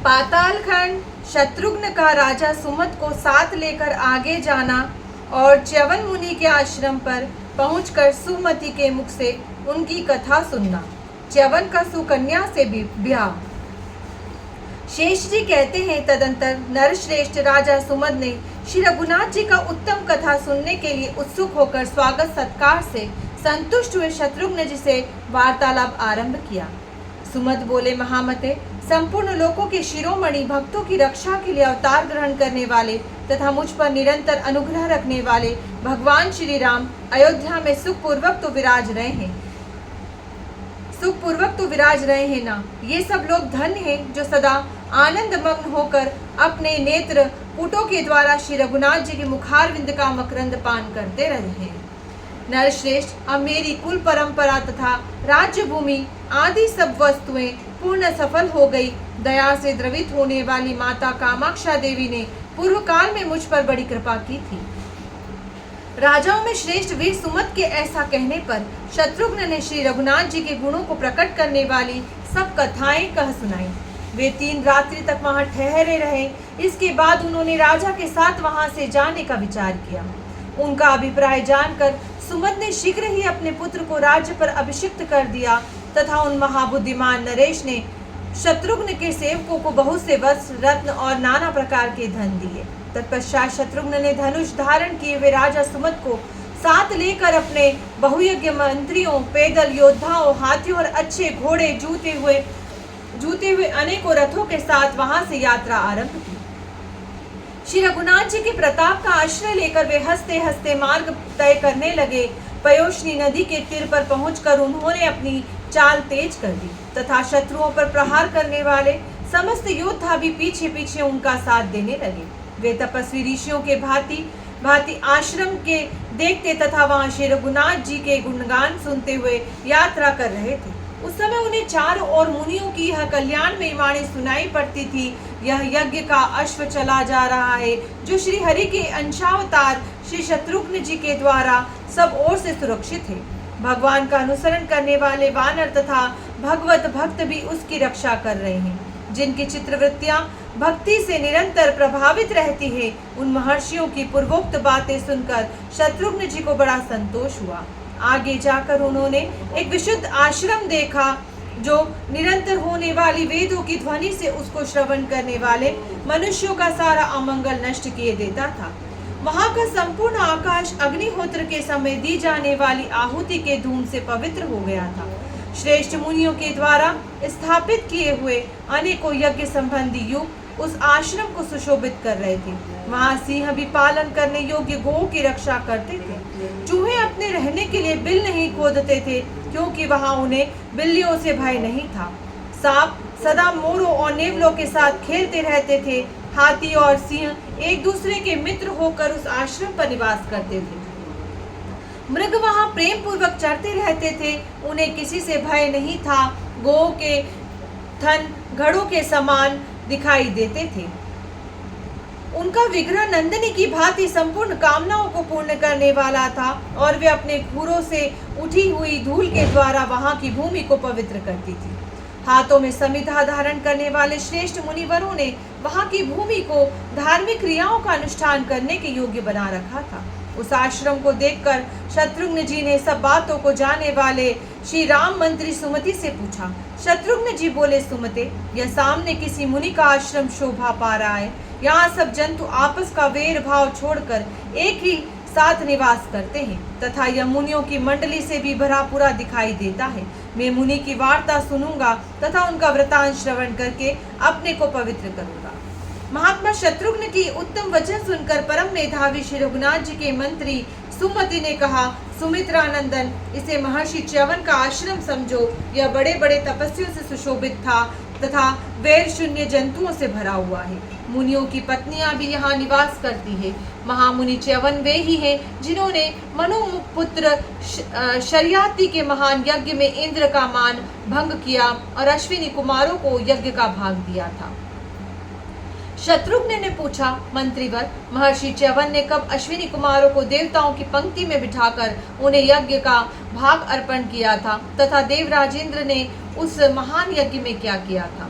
पातालखंड शत्रुघ्न का राजा सुमत को साथ लेकर आगे जाना और च्यवन मुनि के आश्रम पर पहुंचकर सुमति के मुख से उनकी कथा सुनना। च्यवन का सुकन्या से भी ब्याह। शेष जी कहते हैं, तदंतर नरश्रेष्ठ राजा सुमद ने श्री रघुनाथ जी का उत्तम कथा सुनने के लिए उत्सुक होकर स्वागत सत्कार से संतुष्ट हुए शत्रुघ्न जी से वार्तालाप आरंभ किया। सुमद बोले, महामते, संपूर्ण लोकों के शिरोमणि भक्तों की रक्षा के लिए अवतार ग्रहण करने वाले तथा मुझ पर निरंतर अनुग्रह रखने वाले भगवान श्री राम अयोध्या में सुखपूर्वक तो विराज रहे हैं ना। ये सब लोग धन्य हैं जो सदा आनंद मग्न होकर अपने नेत्र पुटों के द्वारा श्री रघुनाथ जी के मुखारविंद का मकरंद पान करते रहे हैं। नरश्रेष्ठ, अब मेरी कुल परंपरा तथा राज्य भूमि आदि सब वस्तुएं पूर्ण सफल हो गई। दया से द्रवित होने वाली माता कामाक्षा देवी ने पूर्व काल में मुझ पर बड़ी कृपा की थी। राजाओं में श्रेष्ठ वीर सुमत के ऐसा कहने पर शत्रुघ्न ने श्री रघुनाथ जी के गुणों को प्रकट करने वाली सब कथाएं कह सुनाई। वे 3 रात्रि तक वहां ठहरे रहे। इसके बाद उन्होंने राजा के साथ वहां से जाने का विचार किया। उनका अभिप्राय जानकर सुमत ने शीघ्र ही अपने पुत्र को राज्य पर अभिषिक्त कर दिया तथा उन महाबुद्धिमान नरेश ने शत्रुघ्न के सेवकों को बहुत से वस्त्र, रत्न और नाना प्रकार के धन दिए। तत्पश्चात शत्रुघ्न ने धनुष धारण किए हुए राजा सुमत को साथ लेकर अपने बहुयज्ञ मंत्रियों, पैदल योद्धाओं, हाथियों और अच्छे घोड़े जूते हुए अनेकों रथों के साथ वहां से यात्रा आरंभ की। श्री रघुनाथ जी के प्रताप का आश्रय लेकर वे हंसते हंसते मार्ग तय करने लगे। पयोष्णी नदी के तीर पर पहुंचकर उन्होंने अपनी चाल तेज कर दी तथा शत्रुओं पर प्रहार करने वाले समस्त योद्धा भी पीछे पीछे उनका साथ देने लगे। वे तपस्वी ऋषियों के भांति आश्रम के देखते तथा वहां श्री रघुनाथ जी के गुणगान सुनते हुए यात्रा कर रहे थे। उस समय उन्हें चारों ओर मुनियों की यह कल्याणमयी वाणी सुनाई पड़ती थी, यह यज्ञ का अश्व चला जा रहा है जो श्री हरि के अंशावतार श्री शत्रुघ्न जी के द्वारा सब ओर से सुरक्षित है। भगवान का अनुसरण करने वाले वानर तथा भगवत भक्त भी उसकी रक्षा कर रहे हैं। जिनकी चित्रवृत्तियां भक्ति से निरंतर प्रभावित रहती है, उन महर्षियों की पूर्वोक्त बातें सुनकर शत्रुघ्न जी को बड़ा संतोष हुआ। आगे जाकर उन्होंने एक विशुद्ध आश्रम देखा जो निरंतर होने वाली वेदों की ध्वनि से उसको श्रवण करने वाले मनुष्यों का सारा अमंगल नष्ट किए देता था। वहां का संपूर्ण आकाश अग्निहोत्र के समय दी जाने वाली आहुति के धूम से पवित्र हो गया था। श्रेष्ठ मुनियों के द्वारा स्थापित किए हुए अनेकों यज्ञ संबंधी युग उस आश्रम को सुशोभित कर रहे थे। वहां सिंह भी पालन करने योग्य गौ की रक्षा करते थे। चूहे अपने रहने के लिए बिल नहीं खोदते थे क्योंकि वहां उन्हें बिल्लियों से भय नहीं था। सांप सदा मोरों और नेवलों के साथ खेलते रहते थे। हाथी और सिंह एक दूसरे के मित्र होकर उस आश्रम पर निवास करते थे। मृग वहां प्रेम पूर्वक चरते रहते थे। उन्हें किसी से भय नहीं था। गौ के थन घड़ों के समान दिखाई देते थे। उनका विग्रह नंदिनी की भांति संपूर्ण कामनाओं को पूर्ण करने वाला था और वे अपने खुरों से उठी हुई धूल के द्वारा वहां की भूमि को पवित्र करती थी। हाथों में समिधा धारण करने वाले श्रेष्ठ मुनिवरों ने वहां की भूमि को धार्मिक क्रियाओं का अनुष्ठान करने के योग्य बना रखा था। उस आश्रम को देखकर शत्रुघ्न जी ने सब बातों को जानने वाले श्री राम मंत्री सुमति से पूछा। शत्रुघ्न जी बोले, सुमते, यह सामने किसी मुनि का आश्रम शोभा पा रहा है। यहाँ सब जंतु आपस का वेर भाव छोड़कर एक ही साथ निवास करते हैं तथा यह मुनियों की मंडली से भी भरा पूरा दिखाई देता है। मैं मुनि की वार्ता सुनूंगा तथा उनका वृतांत श्रवण करके अपने को पवित्र करूंगा। महात्मा शत्रुघ्न की उत्तम वचन सुनकर परम मेधावी श्री रघुनाथ जी के मंत्री सुमति ने कहा, सुमित्रा नंदन, इसे महर्षि च्यवन का आश्रम समझो। यह बड़े बड़े तपस्वियों से सुशोभित था तथा वैर शून्य जंतुओं से भरा हुआ है। मुनियों की पत्नियां भी यहाँ निवास करती है। महामुनि च्यवन वे ही हैं जिन्होंने मनुपुत्र शर्याति के महान यज्ञ में इंद्र का मान भंग किया और अश्विनी कुमारों को यज्ञ का भाग दिया था। शत्रुघ्न ने पूछा, मंत्रीवर, महर्षि च्यवन ने कब अश्विनी कुमारों को देवताओं की पंक्ति में बिठाकर उन्हें यज्ञ का भाग अर्पण किया था तथा देवराजेंद्र ने उस महान यज्ञ में क्या किया था?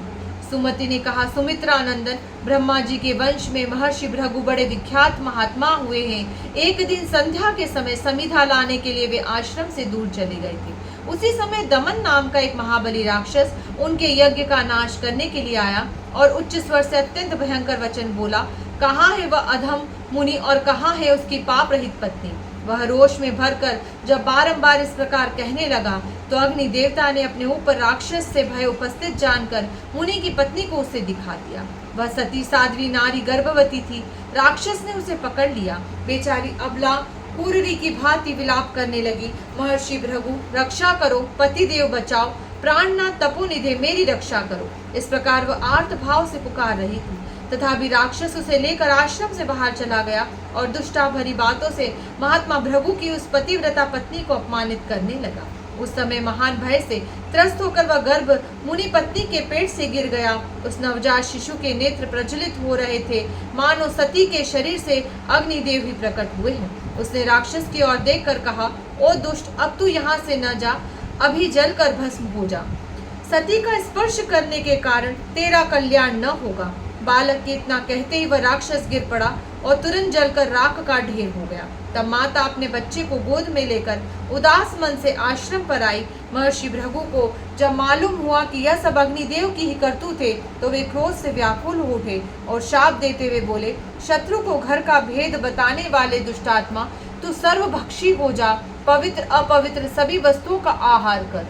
सुमति ने कहा, सुमित्रा नंदन, ब्रह्मा जी के वंश में महर्षि भृगु बड़े विख्यात महात्मा हुए हैं। एक दिन संध्या के समय समिधा लाने के लिए वे आश्रम से दूर चले गए थे। उसी समय दमन नाम का एक महाबली राक्षस उनके यज्ञ का नाश करने के लिए आया और उच्च स्वर से अत्यंत भयंकर वचन बोला। कहाँ है वह अधम मुनि और कहाँ है उसकी पाप रहित पत्नी? वह रोष में भरकर जब बारंबार इस प्रकार कहने लगा तो अग्नि देवता ने अपने ऊपर राक्षस से भय उपस्थित जानकर मुनि की पत्नी को उसे दिखा दिया। वह सती साध्वी नारी गर्भवती थी। राक्षस ने उसे पकड़ लिया। बेचारी अबला पूर्वी की भांति विलाप करने लगी। महर्षि भृगु, रक्षा करो, पति देव बचाओ, प्राणनाथ तपोनिधे मेरी रक्षा करो। इस प्रकार वह आर्त भाव से पुकार रही थी। तथापि राक्षस उसे लेकर आश्रम से बाहर चला गया और दुष्टा भरी बातों से महात्मा भृगु की उस पतिव्रता पत्नी को अपमानित करने लगा। उस समय महान भय से त्रस्त होकर वह गर्भ मुनि पत्नी के पेट से गिर गया। उस नवजात शिशु के नेत्र प्रज्वलित हो रहे थे, मानो सती के शरीर से अग्निदेव ही प्रकट हुए हैं। उसने राक्षस की ओर देखकर कहा, ओ दुष्ट, अब तू यहाँ से न जा, अभी जलकर भस्म हो जा। सती का स्पर्श करने के कारण तेरा कल्याण न होगा। बालक के इतना कहते ही वह राक्षस गिर पड़ा और तुरंत जलकर राख का ढेर हो गया। तब माता अपने बच्चे को गोद में लेकर उदास मन से आश्रम पर आई। महर्षि भृगु को जब मालूम हुआ कि यह सब अग्निदेव की ही करतूत थे तो वे क्रोध से व्याकुल हो उठे और शाप देते हुए बोले, शत्रु को घर का भेद बताने वाले दुष्टात्मा, तू सर्वभक्षी हो जा, पवित्र अपवित्र सभी वस्तुओं का आहार कर।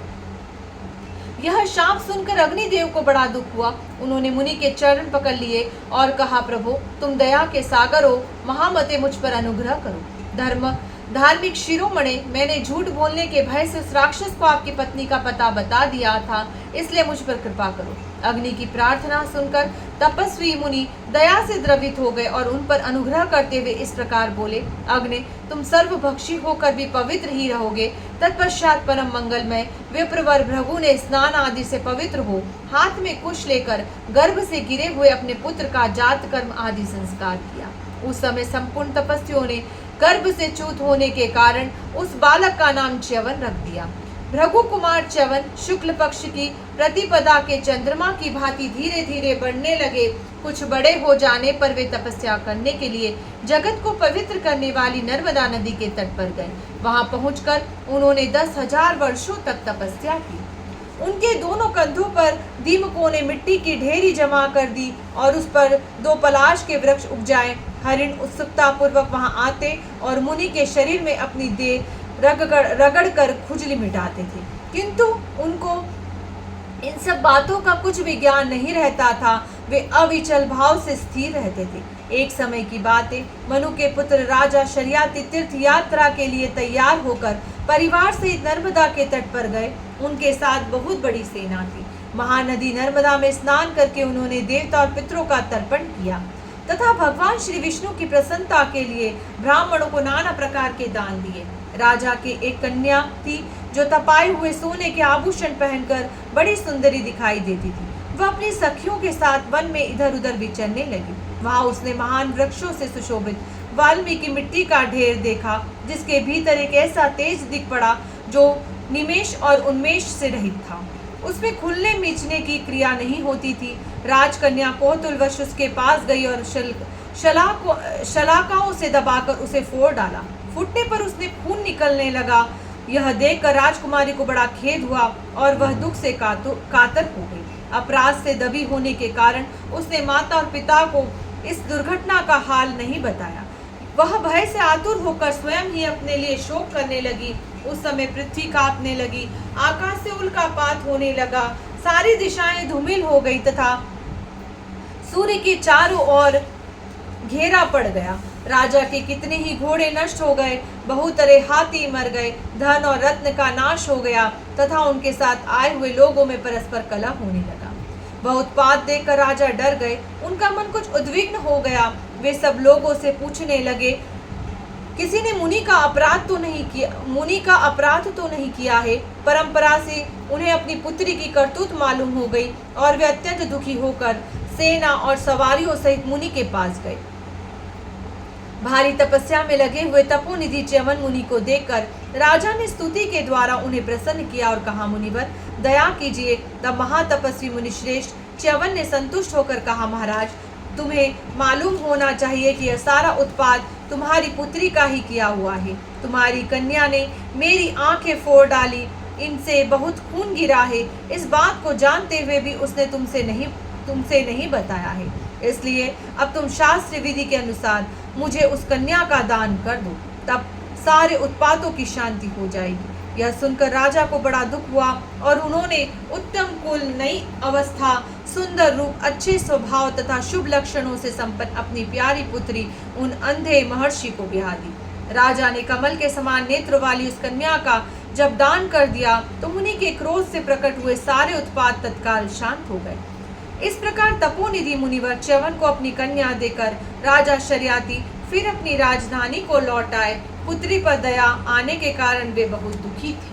यह शाप सुनकर अग्निदेव को बड़ा दुख हुआ। उन्होंने मुनि के चरण पकड़ लिए और कहा, प्रभु तुम दया के सागर हो, महामते मुझ पर अनुग्रह करो। धार्मिक शिरोमणे, मैंने झूठ बोलने के भय से उस राक्षस को आपकी पत्नी का पता बता दिया था, इसलिए मुझ पर कृपा करो। अग्नि की प्रार्थना सुनकर तपस्वी मुनि दया से द्रवित हो गए और उन पर अनुग्रह करते हुए इस प्रकार बोले, अग्नि, तुम सर्वभक्षी होकर भी पवित्र ही रहोगे। तत्पश्चात परम मंगलमय विप्रवर भृगु ने स्नान आदि से पवित्र हो हाथ में कुश लेकर गर्भ से गिरे हुए अपने पुत्र का जात कर्म आदि संस्कार किया। उस समय संपूर्ण तपस्वियों ने गर्भ से च्युत होने के कारण उस बालक का नाम च्यवन रख दिया। भृगु कुमार च्यवन शुक्ल पक्ष की प्रतिपदा के चंद्रमा की भांति धीरे धीरे बढ़ने लगे। कुछ बड़े हो जाने पर वे तपस्या करने के लिए जगत को पवित्र करने वाली नर्मदा नदी के तट पर गए। वहां पहुंचकर उन्होंने 10,000 वर्षों तक तपस्या की। उनके दोनों कंधों पर दीमकों ने मिट्टी की ढेरी जमा कर दी और उस पर 2 पलाश के वृक्ष उपजाए। हरिण उत्सुकता पूर्वक वहां आते और मुनि के शरीर में अपनी देह रगड़ कर खुजली मिटाते थे, किंतु उनको इन सब बातों का कुछ भी ज्ञान नहीं रहता था। वे अविचल भाव से स्थिर रहते थे। एक समय की बात है, मनु के पुत्र राजा शर्याति तीर्थ यात्रा के लिए तैयार होकर परिवार सहित नर्मदा के तट पर गए। उनके साथ बहुत बड़ी सेना थी। महानदी नर्मदा में स्नान करके उन्होंने देवता और पितरों का तर्पण किया तथा भगवान श्री विष्णु की प्रसन्नता के लिए ब्राह्मणों को नाना प्रकार के दान दिए। राजा की एक कन्या थी जो तपाए हुए सोने के आभूषण पहनकर बड़ी सुंदरी दिखाई देती थी। वह अपनी सखियों के साथ वन में इधर उधर विचरने लगी। वहां उसने महान वृक्षों से सुशोभित वाल्मीकि मिट्टी का ढेर देखा, जिसके भीतर एक ऐसा तेज दिख पड़ा जो निमेष और उन्मेष से रहित था। उसमें खुलने मीचने की क्रिया नहीं होती थी। राजकन्या कौतूहलवश उसके पास गई और शलाकाओं से दबाकर उसे फोड़ डाला। फूटने पर उसने खून निकलने लगा। यह देखकर राजकुमारी को बड़ा खेद हुआ और वह दुख से कातर हो गई। अपराध से दबी होने के कारण उसने माता और पिता को इस दुर्घटना का हाल नहीं बताया। वह भय से आतुर होकर स्वयं ही अपने लिए शोक करने लगी। उस समय पृथ्वी कांपने लगी, आकाश से उल्कापात होने लगा, सारी दिशाएं धूमिल हो गई तथा सूर्य के चारों ओर घेरा पड़ गया। राजा के कितने ही घोड़े नष्ट हो गए, बहुत तरह हाथी मर गए, धन और रत्न का नाश हो गया तथा उनके साथ आए हुए लोगों में परस्पर कलह होने लगा। वह उत्पात देखकर राजा डर गए। उनका मन कुछ उद्विग्न हो गया। वे सब लोगों से पूछने लगे, किसी ने मुनि का अपराध तो नहीं किया है। परंपरा से उन्हें अपनी पुत्री की करतूत मालूम हो गई और वे अत्यंत दुखी होकर सेना और सवारियों सहित मुनि के पास गए। भारी तपस्या में लगे हुए तपोनिधि च्यवन मुनि को देखकर राजा ने स्तुति के द्वारा उन्हें प्रसन्न किया और कहा, मुनिवर दया कीजिए। तब महातपस्वी मुनि श्रेष्ठ च्यवन ने संतुष्ट होकर कहा, महाराज, तुम्हें मालूम होना चाहिए कि यह सारा उत्पात तुम्हारी पुत्री का ही किया हुआ है। तुम्हारी कन्या ने मेरी आंखें फोड़ डाली, इनसे बहुत खून गिरा है। इस बात को जानते हुए भी उसने तुमसे नहीं बताया है। इसलिए अब तुम शास्त्र विधि के अनुसार मुझे उस कन्या का दान कर दो, तब सारे उत्पातों की शांति हो जाएगी। यह सुनकर राजा को बड़ा दुख हुआ और उन्होंने उत्तम कुल, नई अवस्था, सुंदर रूप, अच्छे स्वभाव तथा शुभ लक्षणों से संपन्न अपनी प्यारी पुत्री उन अंधे महर्षि को ब्याह दी। राजा ने कमल के समान नेत्र वाली उस कन्या का जब दान कर दिया तो मुनि के क्रोध से प्रकट हुए सारे उत्पात तत्काल शांत हो गए। इस प्रकार तपोनिधि मुनिवर च्यवन को अपनी कन्या देकर राजा शर्याती फिर अपनी राजधानी को लौट आए। पुत्री पर दया आने के कारण वे बहुत दुखी थे।